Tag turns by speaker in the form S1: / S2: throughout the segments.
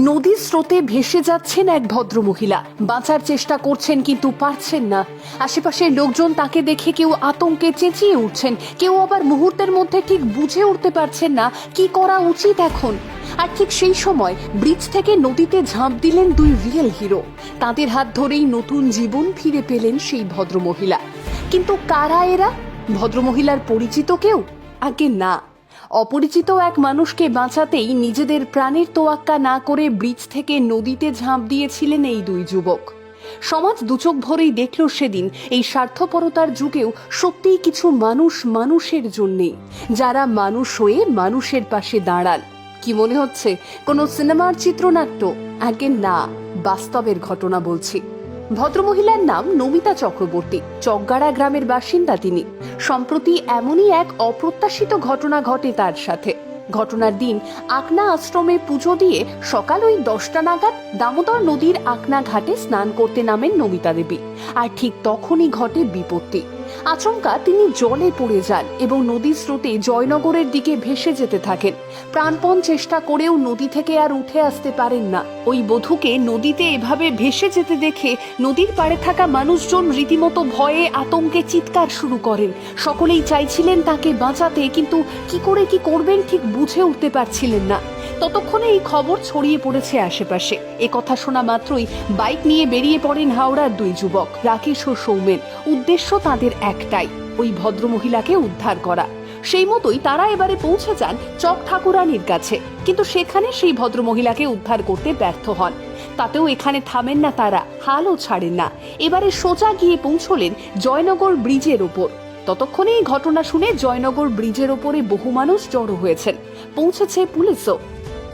S1: নদীর স্রোতে ভেসে যাচ্ছেন এক ভদ্রমহিলা। বাঁচার চেষ্টা করছেন কিন্তু পারছেন না। আশেপাশের লোকজন তাকে দেখে কেউ আতঙ্কে চেঁচিয়ে উঠছেন, কেউ আবার মুহূর্তের মধ্যে ঠিক বুঝে উঠতে পারছেন না কি করা উচিত এখন। আর ঠিক সেই সময় ব্রিজ থেকে নদীতে ঝাঁপ দিলেন দুই রিয়েল হিরো। তাদের হাত ধরেই নতুন জীবন ফিরে পেলেন সেই ভদ্রমহিলা। কিন্তু কারা এরা? ভদ্রমহিলার পরিচিত কেউ? আগে না, অপরিচিত এক মানুষকে বাঁচাতেই নিজেদের প্রাণের তোয়াক্কা না করে ব্রিজ থেকে নদীতে ঝাঁপ দিয়েছিলেন এই দুই যুবক। সমাজ দুচোখ ভরেই দেখল সেদিন এই স্বার্থপরতার যুগেও সত্যিই কিছু মানুষ মানুষের জন্যেই, যারা মানুষ হয়ে মানুষের পাশে দাঁড়ান। কি মনে হচ্ছে কোনো সিনেমার চিত্রনাট্য? আগে না, বাস্তবের ঘটনা বলছি। ভদ্রমহিলার নাম নমিতা চক্রবর্তী। চকগাড়া গ্রামের বাসিন্দা তিনি। সম্প্রতি এমনই এক অপ্রত্যাশিত ঘটনা ঘটে তার সাথে। ঘটনার দিন আকনা আশ্রমে পুজো দিয়ে সকাল ওই 10টা নাগাদ দামোদর নদীর আকনা ঘাটে স্নান করতে নামেন নমিতা দেবী। আর ঠিক তখনই ঘটে বিপত্তি। আচমকা তিনি জলে পড়ে যান এবং নদীর স্রোতে জয়নগরের দিকে ভেসে যেতে থাকেন। প্রাণপণ চেষ্টা করেও নদী থেকে আর উঠে আসতে পারেন না। ওই বধূকে নদীতে এভাবে ভেসে যেতে দেখে নদীর পাড়ে থাকা মানুষজন রীতিমতো ভয়ে আতঙ্কে চিৎকার শুরু করেন। সকলেই চাইছিলেন তাকে বাঁচাতে, কিন্তু কি করে কি করবেন ঠিক বুঝে উঠতে পারছিলেন না। ততক্ষণে এই খবর ছড়িয়ে পড়েছে আশেপাশে। এ কথা শোনা মাত্রই বাইক নিয়ে বেরিয়ে পড়েন হাওড়ার দুই যুবক, রাকেশ ও সৌমেন। উদ্দেশ্য তাদের একটাই, ওই ভদ্রমহিলাকে উদ্ধার করা। সেই মতোই তারা এবারে পৌঁছে যান চক ঠাকুরানীর কাছে, কিন্তু সেখানে সেই ভদ্রমহিলাকে উদ্ধার করতে ব্যর্থ হন। তাতেও এখানে থামেন না তারা, হালও ছাড়েন না। এবারে সোজা গিয়ে পৌঁছলেন জয়নগর ব্রিজের ওপর। ততক্ষণে এই ঘটনা শুনে জয়নগর ব্রিজের ওপরে বহু মানুষ জড়ো হয়েছেন। পৌঁছেছে পুলিশও।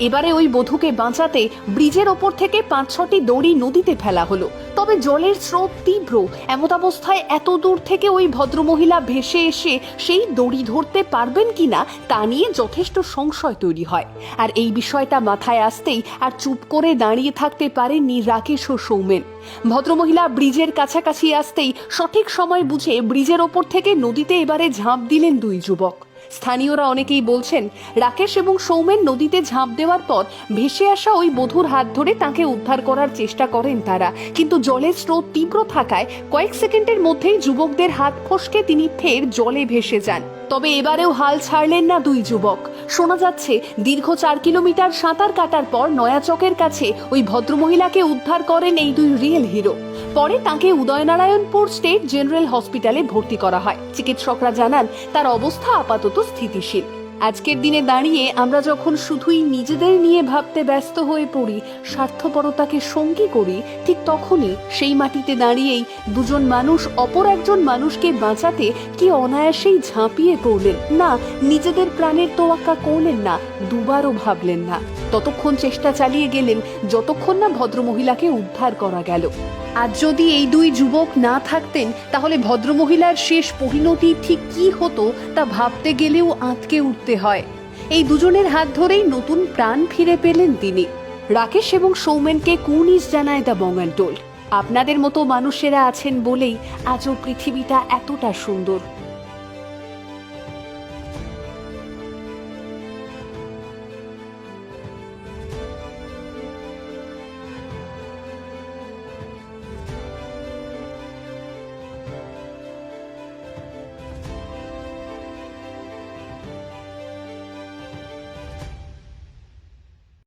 S1: এবারে ওই বধূকে বাঁচাতে ব্রিজের ওপর থেকে 5-6টি দড়ি নদীতে ফেলা হলো। তবে জলের স্রোত তীব্র, এমতাবস্থায় এত দূর থেকে ওই ভদ্রমহিলা ভেসে এসে সেই দড়ি ধরতে পারবেন কিনা তা নিয়ে যথেষ্ট সংশয় তৈরি হয়। আর এই বিষয়টা মাথায় আসতেই আর চুপ করে দাঁড়িয়ে থাকতে পারেননি রাকেশ ও সৌমেন। ভদ্রমহিলা ব্রিজের কাছাকাছি আসতেই সঠিক সময় বুঝে ব্রিজের ওপর থেকে নদীতে এবারে ঝাঁপ দিলেন দুই যুবক। স্থানীয়রা অনেকেই বলছেন, রাকেশ এবং সৌমেন নদীতে ঝাঁপ দেওয়ার পর ভেসে আসা ওই বধূর হাত ধরে তাকে উদ্ধার করার চেষ্টা করেন তারা, কিন্তু জলের স্রোত তীব্র থাকায় কয়েক সেকেন্ডের মধ্যেই যুবকদের হাত ফসকে তিনি ফের জলে ভেসে যান। তবে এবারেও হাল ছাড়লেন না দুই যুবক। শোনা যাচ্ছে দীর্ঘ 4 কিলোমিটার সাঁতার কাটার পর নয়াচকের কাছে ওই ভদ্রমহিলাকে উদ্ধার করেন এই দুই রিয়েল হিরো। পরে তাকে উদয়নারায়ণপুর স্টেট জেনারেল হসপিটালে ভর্তি করা হয়। চিকিৎসকরা জানান তার অবস্থা আপাতত স্থিতিশীল। আজকের দিনে দাঁড়িয়ে আমরা যখন শুধুই নিজেদের নিয়ে ভাবতে ব্যস্ত হয়ে পড়ি, স্বার্থপরতাকে সঙ্গী করি, ঠিক তখনই সেই মাটিতে দাঁড়িয়েই দুজন মানুষ অপর একজন মানুষকে বাঁচাতে কি অনায়াসেই ঝাঁপিয়ে পড়লেন। না, নিজেদের প্রাণের তোয়াক্কা করলেন না, দুবারও ভাবলেন না। ততক্ষণ চেষ্টা চালিয়ে গেলেন যতক্ষণ না ভদ্রমহিলাকে উদ্ধার করা গেল। আর যদি এই দুই যুবক না থাকতেন তাহলে ভদ্রমহিলার শেষ পরিণতি ঠিক কি হতো তা ভাবতে গেলেও আঁতকে উঠতে হয়। এই দুজনের হাত ধরেই নতুন প্রাণ ফিরে পেলেন তিনি। রাকেশ এবং সৌমেনকে কুর্নিশ জানায় দ্য বঙ্গানটোল্ড। আপনাদের মতো মানুষেরা আছেন বলেই আজও পৃথিবীটা এতটা সুন্দর।